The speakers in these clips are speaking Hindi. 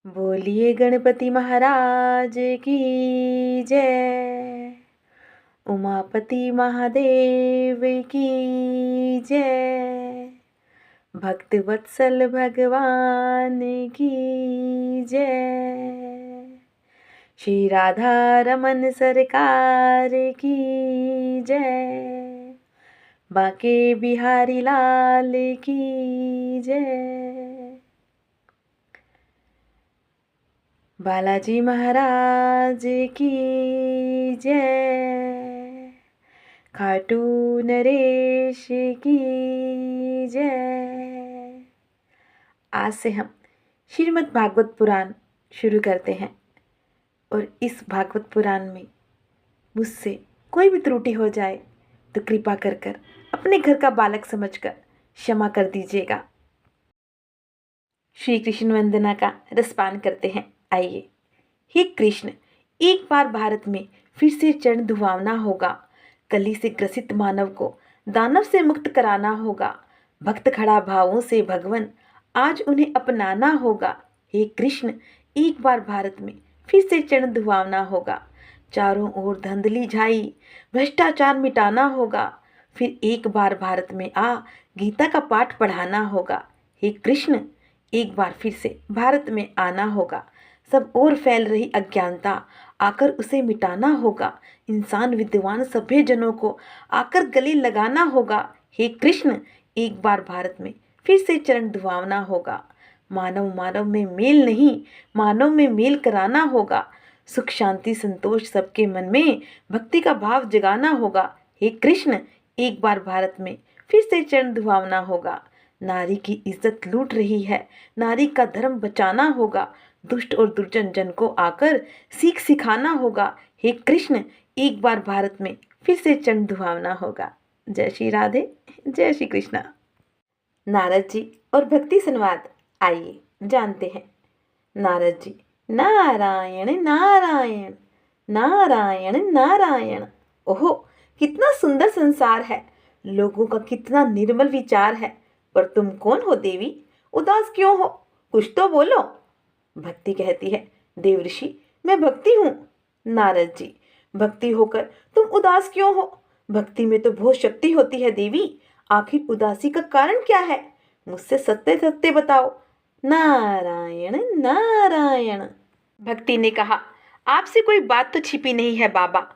बोलिए गणपति महाराज की जय। उमापति महादेव की जय। भक्त वत्सल भगवान की जय। श्री राधा रमन सरकार की जय। बांके बिहारी लाल की जय। बालाजी महाराज की जय। खाटू नरेश की जय। आज से हम श्रीमद् भागवत पुराण शुरू करते हैं और इस भागवत पुराण में मुझसे कोई भी त्रुटि हो जाए तो कृपा कर अपने घर का बालक समझकर क्षमा कर दीजिएगा। श्री कृष्ण वंदना का रसपान करते हैं। आइए। हे कृष्ण, एक बार भारत में फिर से चरण धुआवना होगा। कली से ग्रसित मानव को दानव से मुक्त कराना होगा। भक्त खड़ा भावों से भगवन आज उन्हें अपनाना होगा। हे कृष्ण, एक बार भारत में फिर से चरण धुआवना होगा। चारों ओर धंधली छाई, भ्रष्टाचार मिटाना होगा। फिर एक बार भारत में आ गीता का पाठ पढ़ाना होगा। हे कृष्ण, एक बार फिर से भारत में आना होगा। सब ओर फैल रही अज्ञानता आकर उसे मिटाना होगा। इंसान विद्वान सभ्य जनों को आकर गले लगाना होगा। हे कृष्ण, एक बार भारत में फिर से चरण धुआवना होगा। मानव मानव में मेल नहीं, मानव में मेल कराना होगा। सुख शांति संतोष सबके मन में भक्ति का भाव जगाना होगा। हे कृष्ण, एक बार भारत में फिर से चरण धुआवना होगा। नारी की इज्जत लूट रही है, नारी का धर्म बचाना होगा। दुष्ट और दुर्जन जन को आकर सीख सिखाना होगा। हे कृष्ण, एक बार भारत में फिर से चरण धुआवना होगा। जय श्री राधे, जय श्री कृष्णा। नारद जी और भक्ति संवाद, आइए जानते हैं। नारद जी, नारायण नारायण नारायण नारायण। ओहो, कितना सुंदर संसार है, लोगों का कितना निर्मल विचार है। पर तुम कौन हो देवी? उदास क्यों हो? कुछ तो बोलो। भक्ति कहती है, देव ऋषि, मैं भक्ति हूँ। नारद जी, भक्ति होकर तुम उदास क्यों हो? भक्ति में तो बहुत शक्ति होती है देवी, आखिर उदासी का कारण क्या है? मुझसे सत्य सत्य बताओ। नारायण नारायण। भक्ति ने कहा, आपसे कोई बात तो छिपी नहीं है बाबा।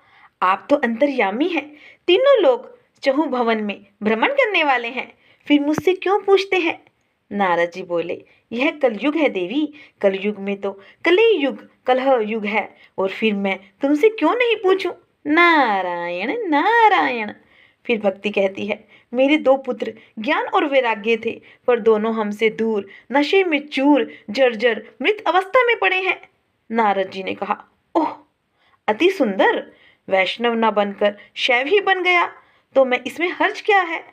आप तो अंतर्यामी हैं, तीनों लोग चहुं भवन में भ्रमण करने वाले हैं, फिर मुझसे क्यों पूछते हैं? नारद जी बोले, यह कलयुग है देवी, कलयुग में तो कलह युग कलह युग है, और फिर मैं तुमसे क्यों नहीं पूछूं? नारायण नारायण। फिर भक्ति कहती है, मेरे दो पुत्र ज्ञान और वैराग्य थे, पर दोनों हमसे दूर नशे में चूर जर्जर मृत अवस्था में पड़े हैं। नारद जी ने कहा, ओह अति सुंदर, वैष्णव न बनकर शैव ही बन गया तो मैं इसमें हर्ज क्या है?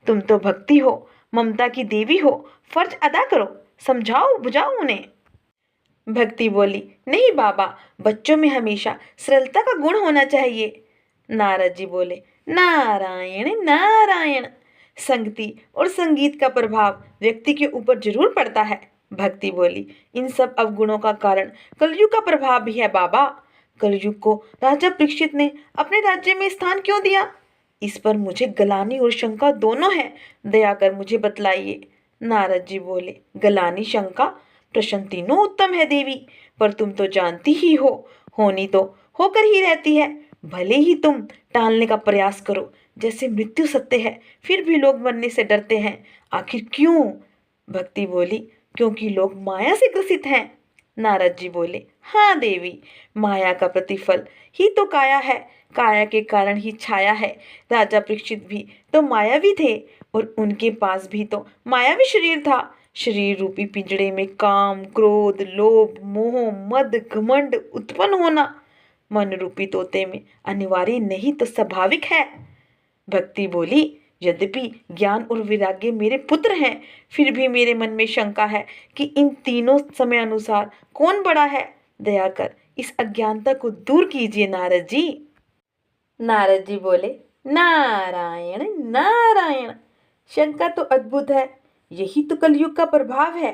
तुम तो भक्ति हो, ममता की देवी हो, फर्ज अदा करो, समझाओ बुझाओ उन्हें। भक्ति बोली, नहीं बाबा, बच्चों में हमेशा सरलता का गुण होना चाहिए। नारद जी बोले, नारायण नारायण। संगति और संगीत का प्रभाव व्यक्ति के ऊपर जरूर पड़ता है। भक्ति बोली, इन सब अवगुणों का कारण कलयुग का प्रभाव भी है बाबा। कलयुग को राजा परीक्षित ने अपने राज्य में स्थान क्यों दिया? इस पर मुझे गलानी और शंका दोनों है, दया कर मुझे बतलाइए। नारद जी बोले, गलानी शंका? प्रश्न तीनों उत्तम है देवी, पर तुम तो जानती ही हो, होनी तो होकर ही रहती है। भले ही तुम टालने का प्रयास करो, जैसे मृत्यु सत्य है, फिर भी लोग मरने से डरते हैं। आखिर क्यों? भक्ति बोली, क्योंकि लोग माया से ग्रसित हैं। नारद जी बोले, हाँ देवी, माया का प्रतिफल ही तो काया है, काया के कारण ही छाया है। राजा परीक्षित भी तो मायावी थे, और उनके पास भी तो मायावी शरीर था। शरीर रूपी पिंजड़े में काम क्रोध लोभ मोह मद घमंड उत्पन्न होना मन रूपी तोते में अनिवार्य नहीं तो स्वाभाविक है। भक्ति बोली, यद्यपि ज्ञान और वैराग्य मेरे पुत्र हैं, फिर भी मेरे मन में शंका है कि इन तीनों समय अनुसार कौन बड़ा है। दया कर इस अज्ञानता को दूर कीजिए नारद जी। नारद जी बोले, नारायण नारायण। शंका तो अद्भुत है, यही तो कलयुग का प्रभाव है।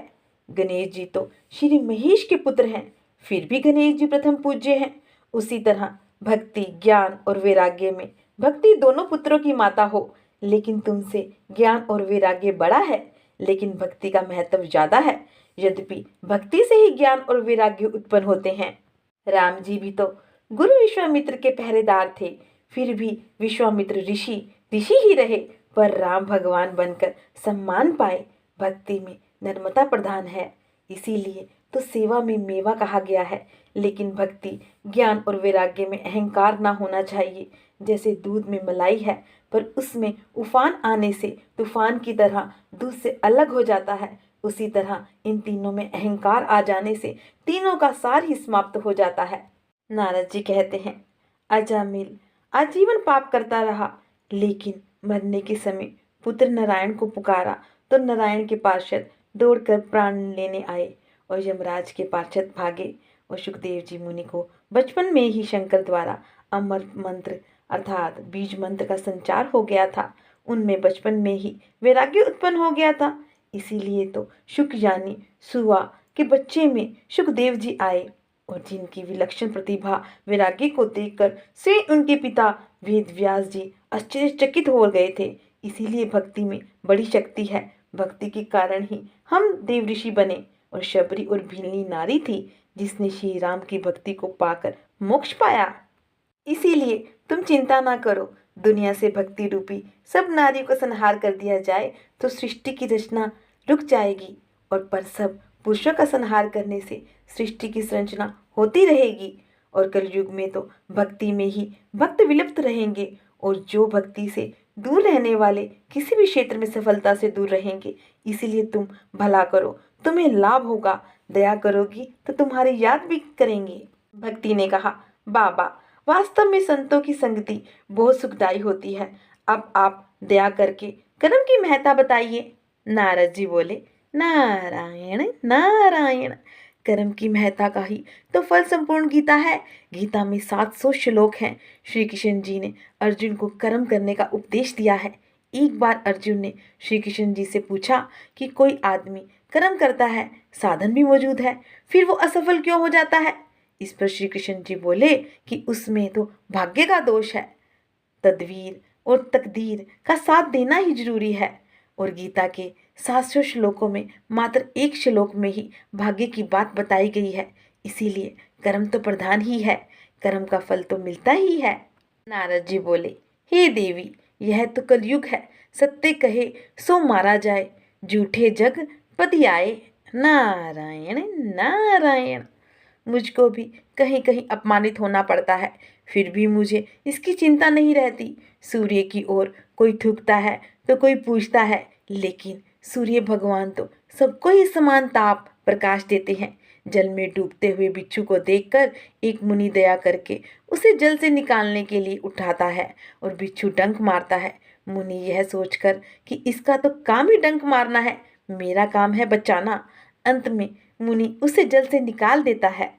गणेश जी तो श्री महेश के पुत्र हैं, फिर भी गणेश जी प्रथम पूज्य हैं। उसी तरह भक्ति, ज्ञान और वैराग्य में भक्ति दोनों पुत्रों की माता हो, लेकिन तुमसे ज्ञान और वैराग्य बड़ा है, लेकिन भक्ति का महत्व ज्यादा है। यद्यपि भक्ति से ही ज्ञान और वैराग्य उत्पन्न होते हैं। राम जी भी तो गुरु विश्वामित्र के पहरेदार थे, फिर भी विश्वामित्र ऋषि ऋषि ही रहे, पर राम भगवान बनकर सम्मान पाए। भक्ति में नम्रता प्रधान है, इसीलिए तो सेवा में मेवा कहा गया है। लेकिन भक्ति, ज्ञान और वैराग्य में अहंकार ना होना चाहिए। जैसे दूध में मलाई है, पर उसमें उफान आने से तूफान की तरह दूध से अलग हो जाता है, उसी तरह इन तीनों में अहंकार आ जाने से तीनों का सार ही समाप्त हो जाता है। नारद जी कहते हैं, अजामिल आजीवन पाप करता रहा, लेकिन मरने के समय पुत्र नारायण को पुकारा तो नारायण के पार्षद दौड़कर प्राण लेने आए और यमराज के पार्षद भागे। और सुखदेव जी मुनि को बचपन में ही शंकर द्वारा अमर मंत्र अर्थात बीज मंत्र का संचार हो गया था। उनमें बचपन में ही वैराग्य उत्पन्न हो गया था। इसीलिए तो शुक यानी सुवा के बच्चे में सुखदेव जी आए और जिनकी विलक्षण प्रतिभा वैराग्य को देखकर स्वयं उनके पिता वेद व्यास जी आश्चर्यचकित हो गए थे। इसीलिए भक्ति में बड़ी शक्ति है। भक्ति के कारण ही हम देव ऋषि बने। और शबरी और भीलनी नारी थी जिसने श्री राम की भक्ति को पाकर मोक्ष पाया। इसीलिए तुम चिंता ना करो, दुनिया से भक्ति रूपी सब नारियों का संहार कर दिया जाए तो सृष्टि की रचना रुक जाएगी, और पर सब पुरुषों का संहार करने से सृष्टि की संरचना होती रहेगी। और कलयुग में तो भक्ति में ही भक्त विलुप्त रहेंगे, और जो भक्ति से दूर रहने वाले किसी भी क्षेत्र में सफलता से दूर रहेंगे। इसीलिए तुम भला करो, तुम्हें लाभ होगा, दया करोगी तो तुम्हारी याद भी करेंगे। भक्ति ने कहा, बाबा वास्तव में संतों की संगति बहुत सुखदायी होती है। अब आप दया करके कर्म की महत्ता बताइए। नारद जी बोले, नारायण नारायण, कर्म की महत्ता का ही तो फल संपूर्ण गीता है। गीता में 700 श्लोक हैं। श्री कृष्ण जी ने अर्जुन को कर्म करने का उपदेश दिया है। एक बार अर्जुन ने श्री कृष्ण जी से पूछा कि कोई आदमी कर्म करता है, साधन भी मौजूद है, फिर वो असफल क्यों हो जाता है? इस पर श्री कृष्ण जी बोले कि उसमें तो भाग्य का दोष है। तदवीर और तकदीर का साथ देना ही जरूरी है। और गीता के 700 श्लोकों में मात्र एक श्लोक में ही भाग्य की बात बताई गई है। इसीलिए कर्म तो प्रधान ही है, कर्म का फल तो मिलता ही है। नारद जी बोले, हे देवी, यह तो कलयुग है, सत्य कहे सो मारा जाए, झूठे जग पति आए। नारायण नारायण, मुझको भी कहीं कहीं अपमानित होना पड़ता है, फिर भी मुझे इसकी चिंता नहीं रहती। सूर्य की ओर कोई थूकता है तो कोई पूछता है, लेकिन सूर्य भगवान तो सबको ही समान ताप प्रकाश देते हैं। जल में डूबते हुए बिच्छू को देखकर एक मुनि दया करके उसे जल से निकालने के लिए उठाता है और बिच्छू डंक मारता है। मुनि यह सोचकर कि इसका तो काम ही डंक मारना है, मेरा काम है बचाना। अंत में मुनि उसे जल से निकाल देता है।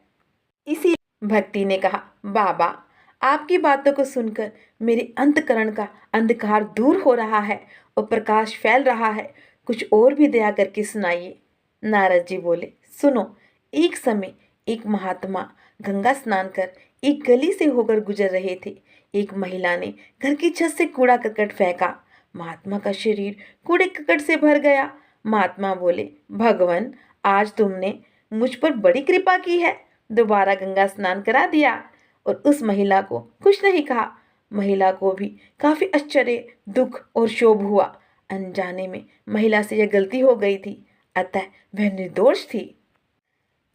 इसी भक्ति ने कहा, बाबा आपकी बातों को सुनकर मेरे अंतकरण का अंधकार दूर हो रहा है और प्रकाश फैल रहा है, कुछ और भी दया करके सुनाइए। नारद जी बोले, सुनो। एक समय एक महात्मा गंगा स्नान कर एक गली से होकर गुजर रहे थे। एक महिला ने घर की छत से कूड़ा करकट फेंका। महात्मा का शरीर कूड़े करकट से भर गया। महात्मा बोले, भगवान आज तुमने मुझ पर बड़ी कृपा की है, दोबारा गंगा स्नान करा दिया। और उस महिला को कुछ नहीं कहा। महिला को भी काफी आश्चर्य, दुख और क्षोभ हुआ। अनजाने में महिला से यह गलती हो गई थी, अतः वह निर्दोष थी।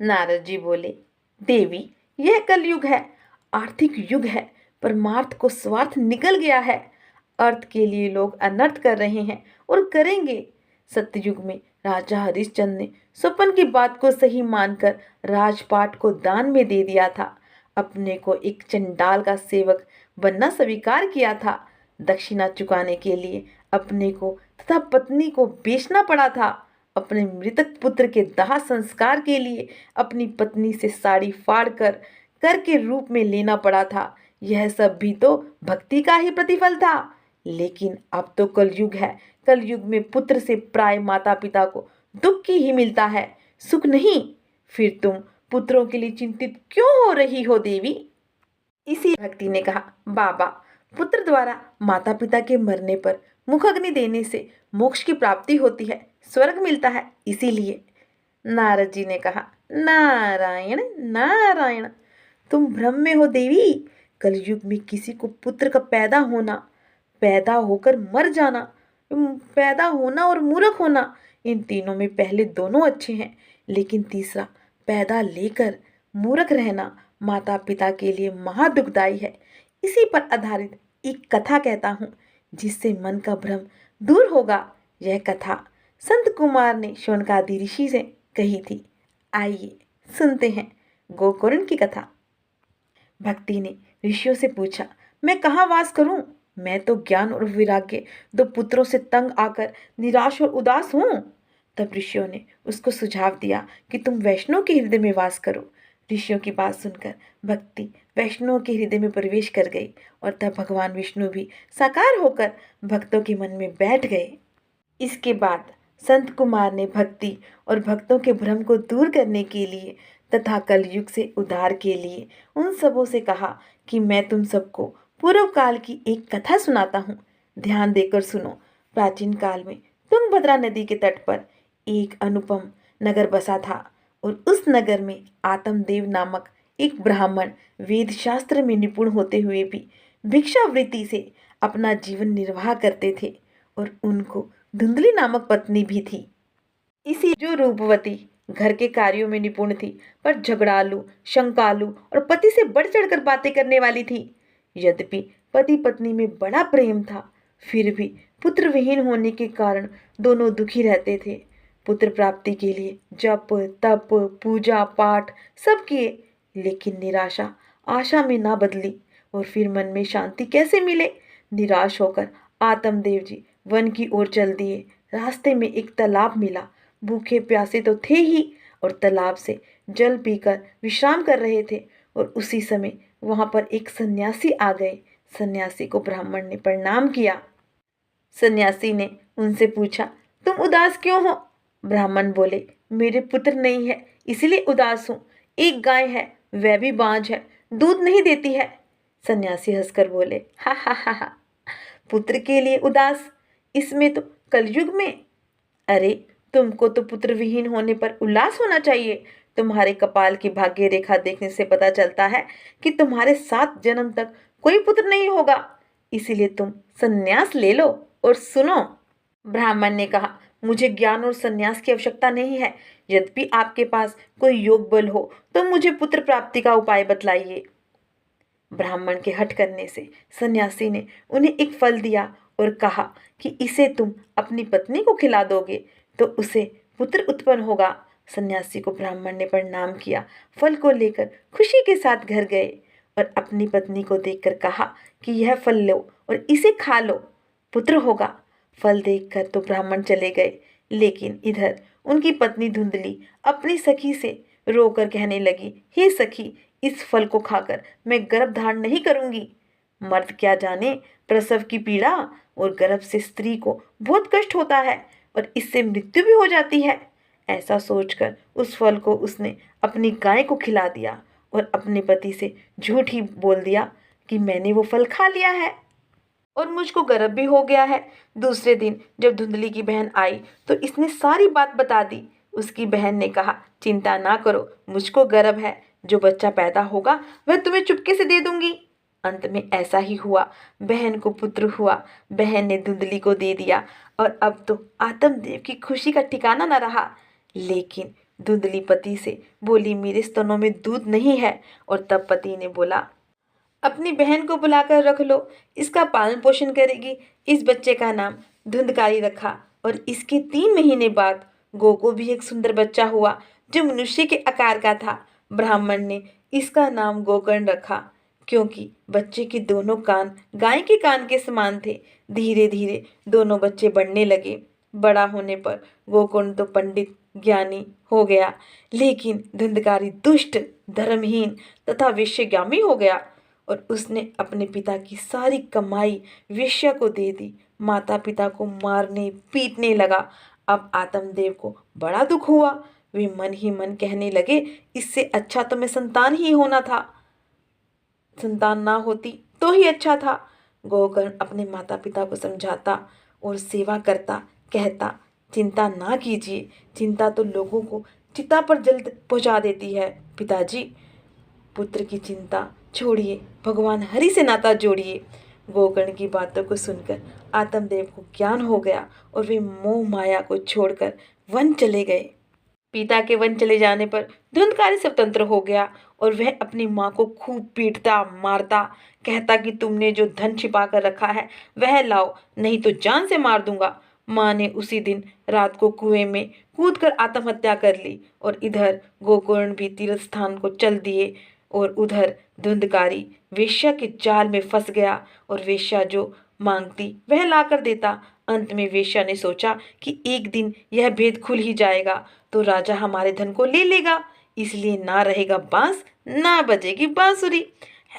नारद जी बोले, देवी यह कलयुग है, आर्थिक युग है, परमार्थ को स्वार्थ निकल गया है। अर्थ के लिए लोग अनर्थ कर रहे हैं और करेंगे। सत्ययुग में राजा हरिश्चंद्र ने स्वप्न की बात को सही मानकर राजपाट को दान में दे दिया था। अपने को एक चंडाल का सेवक बनना स्वीकार किया था। दक्षिणा चुकाने के लिए अपने को तथा पत्नी को बेचना पड़ा था। अपने मृतक पुत्र के दाह संस्कार के लिए अपनी पत्नी से साड़ी फाड़ कर के रूप में लेना पड़ा था। यह सब भी तो भक्ति का ही प्रतिफल था। लेकिन अब तो कलयुग है, कलयुग में पुत्र से प्राय माता पिता को दुख की ही मिलता है। सुख नहीं। फिर तुम पुत्रों के लिए चिंतित क्यों हो रही हो देवी? इसी भक्ति ने कहा, बाबा, पुत्र द्वारा माता पिता के मरने पर मुख अग्नि देने से मोक्ष की प्राप्ति होती है, स्वर्ग मिलता है, इसीलिए। नारद जी ने कहा, नारायण नारायण, तुम भ्रम में हो देवी। कलयुग में किसी को पुत्र का पैदा होना, पैदा होकर मर जाना, पैदा होना और मूर्ख होना, इन तीनों में पहले दोनों अच्छे हैं, लेकिन तीसरा पैदा लेकर मूर्ख रहना माता पिता के लिए महादुखदायी है। इसी पर आधारित एक कथा कहता हूँ, जिससे मन का भ्रम दूर होगा। यह कथा संत कुमार ने शौनकादि ऋषि से कही थी। आइए सुनते हैं गोकर्ण की कथा। भक्ति ने ऋषियों से पूछा, मैं कहाँ वास करूं? मैं तो ज्ञान और वैराग्य दो पुत्रों से तंग आकर निराश और उदास हूं। तब ऋषियों ने उसको सुझाव दिया कि तुम वैष्णव के हृदय में वास करो। ऋषियों की बात सुनकर भक्ति वैष्णव के हृदय में प्रवेश कर गई और तब भगवान विष्णु भी साकार होकर भक्तों के मन में बैठ गए। इसके बाद संत कुमार ने भक्ति और भक्तों के भ्रम को दूर करने के लिए तथा कलयुग से उद्धार के लिए उन सबों से कहा कि मैं तुम सबको पूर्व काल की एक कथा सुनाता हूँ। ध्यान देकर सुनो। प्राचीन काल में तुंगभद्रा नदी के तट पर एक अनुपम नगर बसा था और उस नगर में आत्मदेव नामक एक ब्राह्मण वेद शास्त्र में निपुण होते हुए भी भिक्षावृत्ति से अपना जीवन निर्वाह करते थे और उनको धुंधली नामक पत्नी भी थी। इसी जो रूपवती घर के कार्यों में निपुण थी, पर झगड़ालू, शंकालू और पति से बढ़ चढ़कर बातें करने वाली थी। यद्यपि पति पत्नी में बड़ा प्रेम था, फिर भी पुत्र विहीन होने के कारण दोनों दुखी रहते थे। पुत्र प्राप्ति के लिए जप तप पूजा पाठ सब किए, लेकिन निराशा आशा में ना बदली। और फिर मन में शांति कैसे मिले? निराश होकर आत्मदेव जी वन की ओर चल दिए। रास्ते में एक तालाब मिला। भूखे प्यासे तो थे ही और तालाब से जल पीकर विश्राम कर रहे थे और उसी समय वहां पर एक सन्यासी आ गए। सन्यासी को ब्राह्मण ने प्रणाम किया। सन्यासी ने उनसे पूछा, तुम उदास क्यों हो? ब्राह्मण बोले, मेरे पुत्र नहीं है इसलिए उदास हूँ। एक गाय है, वह भी बांझ है, दूध नहीं देती है। सन्यासी हंसकर बोले, हा हा हा हा, पुत्र के लिए उदास, इसमें तो कलयुग में। अरे, तुमको तो पुत्र विहीन होने पर उल्लास होना चाहिए। तुम्हारे कपाल की भाग्य रेखा देखने से पता चलता है कि तुम्हारे 7 जन्म तक कोई पुत्र नहीं होगा, इसीलिए तुम सन्यास ले लो और सुनो। ब्राह्मण ने कहा, मुझे ज्ञान और सन्यास की आवश्यकता नहीं है। यद्यपि आपके पास कोई योग बल हो तो मुझे पुत्र प्राप्ति का उपाय बतलाइए। ब्राह्मण के हट करने से सन्यासी ने उन्हें एक फल दिया और कहा कि इसे तुम अपनी पत्नी को खिला दोगे तो उसे पुत्र उत्पन्न होगा। सन्यासी को ब्राह्मण ने प्रणाम किया, फल को लेकर खुशी के साथ घर गए और अपनी पत्नी को देखकर कहा कि यह फल लो और इसे खा लो, पुत्र होगा। फल देखकर तो ब्राह्मण चले गए, लेकिन इधर उनकी पत्नी धुंधली अपनी सखी से रोकर कहने लगी, हे सखी, इस फल को खाकर मैं गर्भ धारण नहीं करूंगी। मर्द क्या जाने प्रसव की पीड़ा, और गर्भ से स्त्री को बहुत कष्ट होता है और इससे मृत्यु भी हो जाती है। ऐसा सोचकर उस फल को उसने अपनी गाय को खिला दिया और अपने पति से झूठ ही बोल दिया कि मैंने वो फल खा लिया है और मुझको गर्भ भी हो गया है। दूसरे दिन जब धुंधली की बहन आई तो इसने सारी बात बता दी। उसकी बहन ने कहा, चिंता ना करो, मुझको गर्भ है, जो बच्चा पैदा होगा वह तुम्हें चुपके से दे दूंगी। अंत में ऐसा ही हुआ, बहन को पुत्र हुआ। बहन ने धुंधली को दे दिया और अब तो आत्मदेव की खुशी का ठिकाना न रहा। लेकिन धुंधली पति से बोली, मेरे स्तनों में दूध नहीं है। और तब पति ने बोला, अपनी बहन को बुलाकर रख लो, इसका पालन पोषण करेगी। इस बच्चे का नाम धुंधकारी रखा और इसके 3 महीने बाद गो को भी एक सुंदर बच्चा हुआ जो मनुष्य के आकार का था। ब्राह्मण ने इसका नाम गोकर्ण रखा, क्योंकि बच्चे के दोनों कान गाय के कान के समान थे। धीरे धीरे दोनों बच्चे बढ़ने लगे। बड़ा होने पर गोकर्ण तो पंडित ज्ञानी हो गया, लेकिन धुंधकारी दुष्ट, धर्महीन तथा वेश्यागामी हो गया और उसने अपने पिता की सारी कमाई वेश्या को दे दी। माता पिता को मारने पीटने लगा। अब आत्मदेव को बड़ा दुख हुआ। वे मन ही मन कहने लगे, इससे अच्छा तो मैं संतान ही होना था, संतान ना होती तो ही अच्छा था। गोकर्ण अपने माता पिता को समझाता और सेवा करता, कहता, चिंता ना कीजिए, चिंता तो लोगों को चिता पर जल्द पहुंचा देती है। पिताजी, पुत्र की चिंता छोड़िए, भगवान हरि से नाता जोड़िए। गोकर्ण की बातों को सुनकर आत्मदेव को ज्ञान हो गया और वे मोह माया को छोड़कर वन चले गए। पिता के वन चले जाने पर धुंधकारी स्वतंत्र हो गया और वह अपनी माँ को खूब पीटता मारता, कहता कि तुमने जो धन छिपा कर रखा है वह लाओ, नहीं तो जान से मार दूंगा। माँ ने उसी दिन रात को कुएं में कूदकर आत्महत्या कर ली और इधर गोकर्ण भी तीर्थ स्थान को चल दिए और उधर धुंधकारी वेश्या के जाल में फंस गया और वेश्या जो मांगती वह लाकर देता। अंत में वेश्या ने सोचा कि एक दिन यह भेद खुल ही जाएगा तो राजा हमारे धन को ले लेगा, इसलिए ना रहेगा बांस ना बजेगी बांसुरी।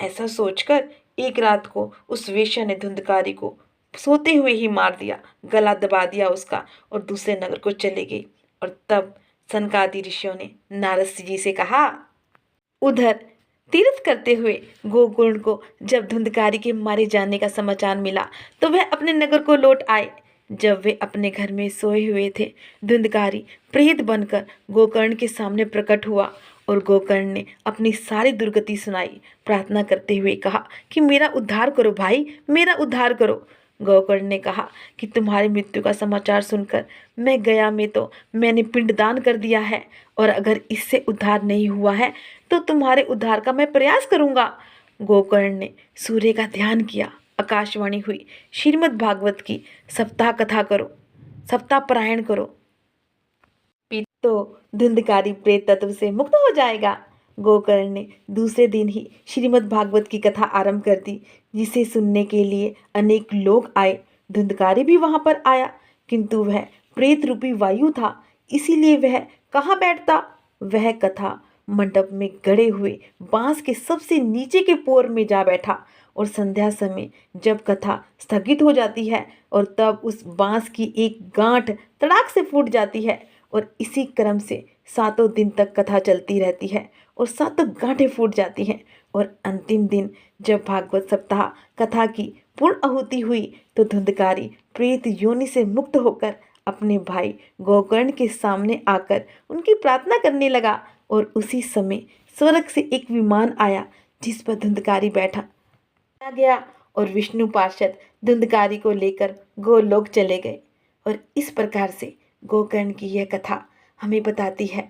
ऐसा सोचकर एक रात को उस वेश्या ने धुंधकारी को सोते हुए ही मार दिया, गला दबा दिया उसका और दूसरे नगर को चले गई। और तब सनकादि ऋषियों ने नारद जी से कहा। उधर तीर्थ करते हुए गोकर्ण को जब धुंधकारी के मारे जाने का समाचार मिला तो वह अपने नगर को लौट आए। जब वे अपने घर में सोए हुए थे, धुंधकारी प्रेत बनकर गोकर्ण के सामने प्रकट हुआ और गोकर्ण ने अपनी सारी दुर्गति सुनाई। प्रार्थना करते हुए कहा कि मेरा उद्धार करो भाई, मेरा उद्धार करो। गोकर्ण ने कहा कि तुम्हारी मृत्यु का समाचार सुनकर मैं गया में तो मैंने पिंडदान कर दिया है और अगर इससे उद्धार नहीं हुआ है तो तुम्हारे उद्धार का मैं प्रयास करूंगा। गोकर्ण ने सूर्य का ध्यान किया, आकाशवाणी हुई, श्रीमद् भागवत की सप्ताह कथा करो, सप्ताह पारायण करो, तो धुंधकारी प्रेत तत्व से मुक्त हो जाएगा। गोकर्ण ने दूसरे दिन ही श्रीमद् भागवत की कथा आरंभ कर दी, जिसे सुनने के लिए अनेक लोग आए। धुंधकारी भी वहां पर आया, किंतु वह प्रेत रूपी वायु था, इसीलिए वह कहाँ बैठता। वह कथा मंडप में गड़े हुए बांस के सबसे नीचे के पोर में जा बैठा और संध्या समय जब कथा स्थगित हो जाती है और तब उस बांस की एक गांठ तड़ाक से फूट जाती है और इसी क्रम से 7 दिन तक कथा चलती रहती है और 7 गांठें फूट जाती हैं और अंतिम दिन जब भागवत सप्ताह कथा की पूर्ण आहुति हुई तो धुंधकारी प्रेत योनि से मुक्त होकर अपने भाई गोकर्ण के सामने आकर उनकी प्रार्थना करने लगा और उसी समय स्वर्ग से एक विमान आया जिस पर धुंधकारी बैठा गया और विष्णु पार्षद धुंधकारी को लेकर गोलोक चले गए। और इस प्रकार से गोकर्ण की यह कथा हमें बताती है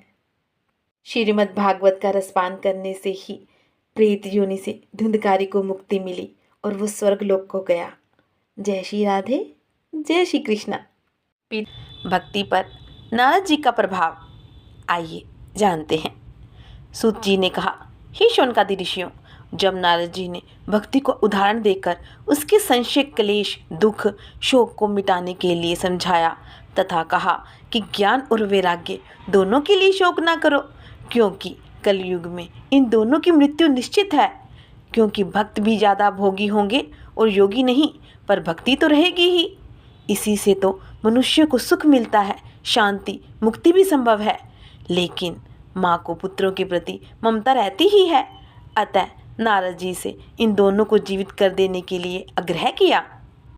श्रीमद् भागवत का रसपान करने से ही प्रेत योनि से धुंधकारी को मुक्ति मिली और वो स्वर्गलोक को गया। जय श्री राधे, जय श्री कृष्णा। भक्ति पर नारद जी का प्रभाव आइए जानते हैं। सूत जी ने कहा, हे शौनकादि ऋषियों, जब नारद जी ने भक्ति को उदाहरण देकर उसके संशय, क्लेश, दुख, शोक को मिटाने के लिए समझाया तथा कहा कि ज्ञान और वैराग्य दोनों के लिए शोक ना करो, क्योंकि कलयुग में इन दोनों की मृत्यु निश्चित है। क्योंकि भक्त भी ज़्यादा भोगी होंगे और योगी नहीं, पर भक्ति तो रहेगी ही। इसी से तो मनुष्य को सुख मिलता है, शांति, मुक्ति भी संभव है। लेकिन माँ को पुत्रों के प्रति ममता रहती ही है। अतः नारद जी से इन दोनों को जीवित कर देने के लिए आग्रह किया।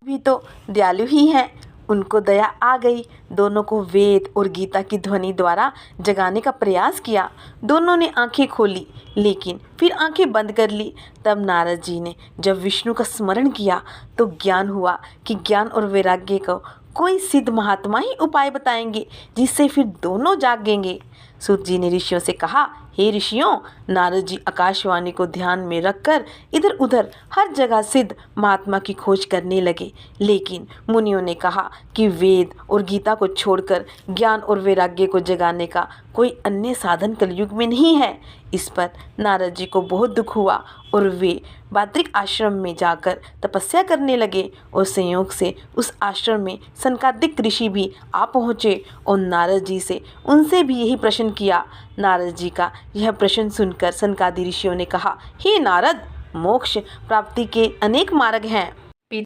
भी तो दयालु ही हैं, उनको दया आ गई। दोनों को वेद और गीता की ध्वनि द्वारा जगाने का प्रयास किया। दोनों ने आंखें खोली लेकिन फिर आंखें बंद कर ली। तब नारद जी ने जब विष्णु का स्मरण किया तो ज्ञान हुआ कि ज्ञान और वैराग्य को कोई सिद्ध महात्मा ही उपाय बताएंगे जिससे फिर दोनों जागेंगे। सूत जी ने ऋषियों से कहा, हे ऋषियों, नारद जी आकाशवाणी को ध्यान में रखकर इधर उधर हर जगह सिद्ध महात्मा की खोज करने लगे। लेकिन मुनियों ने कहा कि वेद और गीता को छोड़कर ज्ञान और वैराग्य को जगाने का कोई अन्य साधन कलयुग में नहीं है। इस पर नारद जी को बहुत दुख हुआ और वे बात्रिक आश्रम में जाकर तपस्या करने लगे और संयोग से उस आश्रम में सनकादिक ऋषि भी आ पहुँचे और नारद जी से उनसे भी यही प्रश्न किया। नारद जी का यह प्रश्न सुनकर सनकादि ऋषियों ने कहा, हे नारद, मोक्ष प्राप्ति के अनेक मार्ग हैं,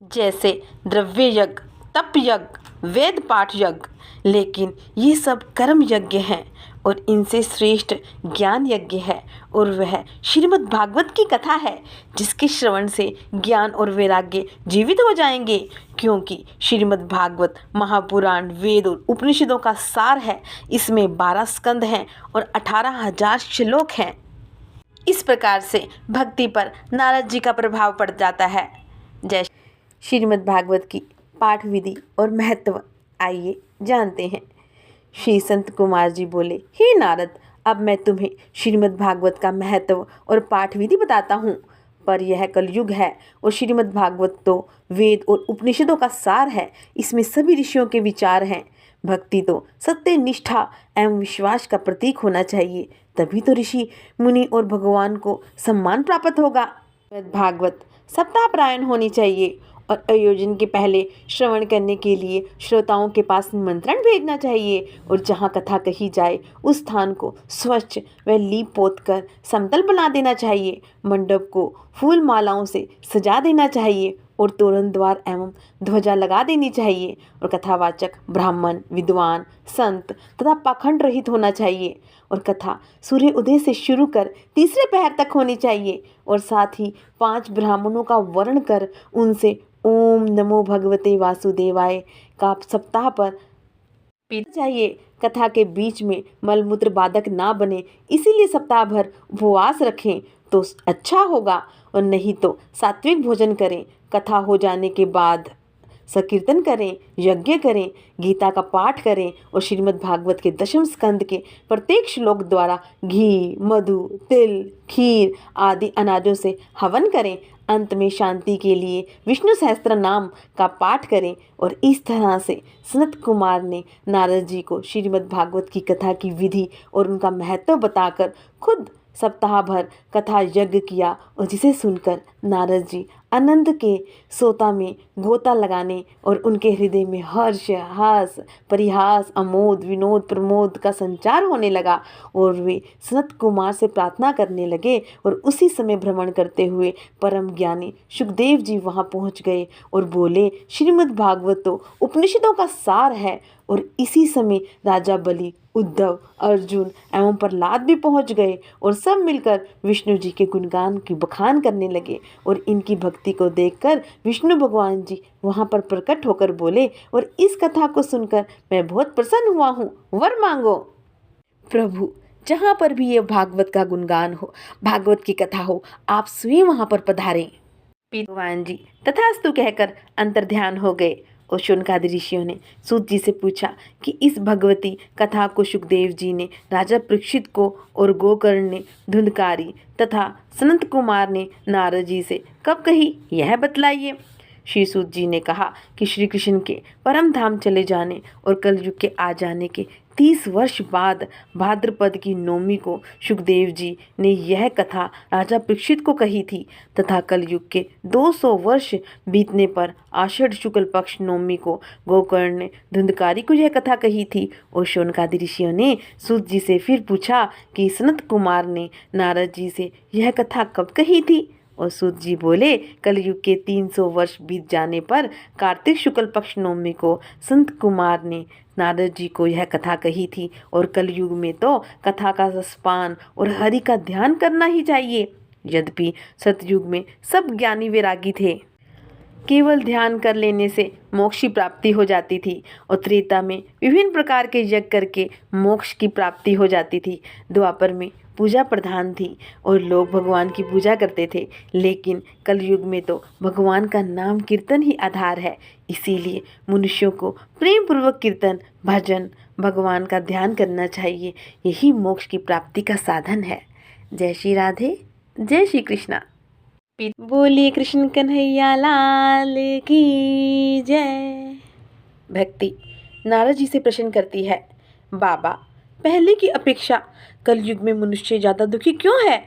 जैसे द्रव्य यज्ञ, तप यज्ञ, वेद पाठ यज्ञ, लेकिन ये सब कर्म यज्ञ हैं। और इनसे श्रेष्ठ ज्ञान यज्ञ है और वह श्रीमद् भागवत की कथा है, जिसके श्रवण से ज्ञान और वैराग्य जीवित हो जाएंगे। क्योंकि श्रीमद् भागवत महापुराण, वेद और उपनिषदों का सार है। इसमें 12 स्कंद हैं और 18,000 श्लोक हैं। इस प्रकार से भक्ति पर नारद जी का प्रभाव पड़ जाता है। जय श्रीमद् भागवत की पाठ विधि और महत्व आइए जानते हैं। श्री संत कुमार जी बोले, हे नारद, अब मैं तुम्हें श्रीमद् भागवत का महत्व और पाठ विधि बताता हूँ। पर यह कलयुग है और श्रीमद् भागवत तो वेद और उपनिषदों का सार है। इसमें सभी ऋषियों के विचार हैं। भक्ति तो सत्य, निष्ठा एवं विश्वास का प्रतीक होना चाहिए, तभी तो ऋषि मुनि और भगवान को सम्मान प्राप्त होगा। भागवत सप्ताह पारायण होनी चाहिए और आयोजन के पहले श्रवण करने के लिए श्रोताओं के पास निमंत्रण भेजना चाहिए और जहाँ कथा कही जाए उस स्थान को स्वच्छ व लीप पोत कर समतल बना देना चाहिए। मंडप को फूल मालाओं से सजा देना चाहिए और तोरण द्वार एवं ध्वजा लगा देनी चाहिए और कथावाचक ब्राह्मण, विद्वान, संत तथा पाखंड रहित होना चाहिए और कथा सूर्य उदय से शुरू कर तीसरे पहर तक होनी चाहिए और साथ ही 5 ब्राह्मणों का वर्ण कर उनसे ओम नमो भगवते वासुदेवाय का सप्ताह पर पीना चाहिए। कथा के बीच में मलमूत्र बाधक ना बने, इसीलिए सप्ताह भर उपवास रखें तो अच्छा होगा और नहीं तो सात्विक भोजन करें। कथा हो जाने के बाद संकीर्तन करें, यज्ञ करें, गीता का पाठ करें और श्रीमद् भागवत के 10वें स्कंद के प्रत्येक श्लोक द्वारा घी, मधु, तिल, खीर आदि अनाजों से हवन करें। अंत में शांति के लिए विष्णु सहस्त्र नाम का पाठ करें। और इस तरह से सनत कुमार ने नारद जी को श्रीमद् भागवत की कथा की विधि और उनका महत्व बताकर खुद सप्ताह भर कथा यज्ञ किया और जिसे सुनकर नारद जी आनंद के सोता में गोता लगाने और उनके हृदय में हर्ष, हास, परिहास, आमोद, विनोद, प्रमोद का संचार होने लगा और वे सनत कुमार से प्रार्थना करने लगे। और उसी समय भ्रमण करते हुए परम ज्ञानी सुखदेव जी वहां पहुंच गए और बोले, श्रीमद् भागवत तो उपनिषदों का सार है। और इसी समय राजा बलि, उद्धव, अर्जुन एवं प्रहलाद भी पहुंच गए और सब मिलकर विष्णु जी के गुणगान की बखान करने लगे। और इनकी भक्ति को देखकर विष्णु भगवान जी वहां पर प्रकट होकर बोले, और इस कथा को सुनकर मैं बहुत प्रसन्न हुआ हूँ, वर मांगो। प्रभु, जहाँ पर भी ये भागवत का गुणगान हो, भागवत की कथा हो, आप स्वयं वहां पर पधारें। भगवान जी तथास्तु कहकर अंतर्ध्यान हो गए। और शौनकादि ऋषियों ने सूत जी से पूछा कि इस भगवती कथा को सुखदेव जी ने राजा परीक्षित को और गोकर्ण ने धुंधकारी तथा सनत कुमार ने नारद जी से कब कही, यह बतलाइए। श्री सूत जी ने कहा कि श्री कृष्ण के परम धाम चले जाने और कलयुग के आ जाने के 30 वर्ष बाद भाद्रपद की नौमी को सुखदेव जी ने यह कथा राजा परीक्षित को कही थी तथा कलयुग के 200 वर्ष बीतने पर आषाढ़ शुक्ल पक्ष नौमी को गोकर्ण ने धुंधकारी को यह कथा कही थी। और शौनकादि ऋषियों ने सूत जी से फिर पूछा कि सनत कुमार ने नारद जी से यह कथा कब कही थी। और सूत जी बोले, कलयुग के 300 वर्ष बीत जाने पर कार्तिक शुक्ल पक्ष नवमी को संत कुमार ने नारद जी को यह कथा कही थी। और कलयुग में तो कथा का रसपान और हरि का ध्यान करना ही चाहिए। यद्यपि सतयुग में सब ज्ञानी वैरागी थे, केवल ध्यान कर लेने से मोक्ष की प्राप्ति हो जाती थी। और त्रेता में विभिन्न प्रकार के यज्ञ करके मोक्ष की प्राप्ति हो जाती थी। द्वापर में पूजा प्रधान थी और लोग भगवान की पूजा करते थे, लेकिन कलयुग में तो भगवान का नाम कीर्तन ही आधार है। इसीलिए मनुष्यों को प्रेम पूर्वक कीर्तन, भजन, भगवान का ध्यान करना चाहिए। यही मोक्ष की प्राप्ति का साधन है। जय श्री राधे, जय श्री कृष्णा। बोलिए कृष्ण कन्हैया लाल की जय। भक्ति नारद जी से प्रश्न करती है, बाबा, पहले की अपेक्षा कलयुग में मनुष्य ज़्यादा दुखी क्यों है,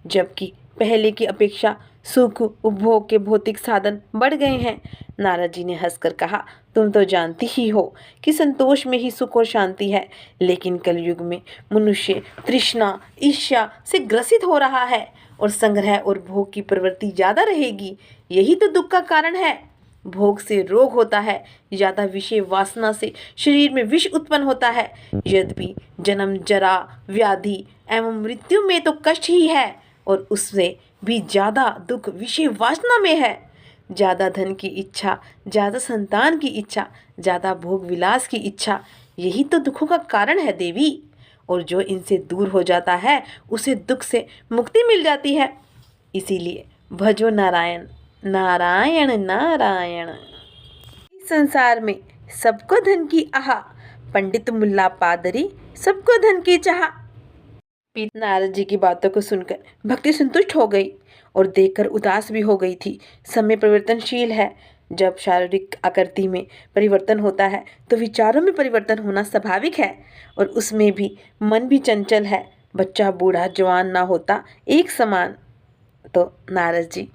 जबकि पहले की अपेक्षा सुख उपभोग के भौतिक साधन बढ़ गए हैं। नारद जी ने हंसकर कहा, तुम तो जानती ही हो कि संतोष में ही सुख और शांति है, लेकिन कलयुग में मनुष्य तृष्णा, ईर्ष्या से ग्रसित हो रहा है और संग्रह और भोग की प्रवृत्ति ज़्यादा रहेगी। यही तो दुख का कारण है। भोग से रोग होता है, ज़्यादा विषय वासना से शरीर में विष उत्पन्न होता है। यद्यपि जन्म, जरा, व्याधि एवं मृत्यु में तो कष्ट ही है, और उससे भी ज़्यादा दुख विषय वासना में है। ज़्यादा धन की इच्छा, ज़्यादा संतान की इच्छा, ज़्यादा भोग विलास की इच्छा, यही तो दुखों का कारण है देवी। और जो इनसे दूर हो जाता है उसे दुख से मुक्ति मिल जाती है। इसीलिए भजो नारायण, नारायण नारायण। इस संसार में सबको धन की आह, पंडित मुल्ला पादरी सबको धन की चाह। नारद जी की बातों को सुनकर भक्ति संतुष्ट हो गई और देखकर उदास भी हो गई थी। समय परिवर्तनशील है। जब शारीरिक आकृति में परिवर्तन होता है तो विचारों में परिवर्तन होना स्वाभाविक है, और उसमें भी मन भी चंचल है। बच्चा बूढ़ा जवान ना होता एक समान। तो नारद जी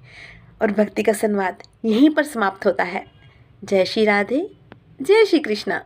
और भक्ति का संवाद यहीं पर समाप्त होता है। जय श्री राधे, जय श्री कृष्णा।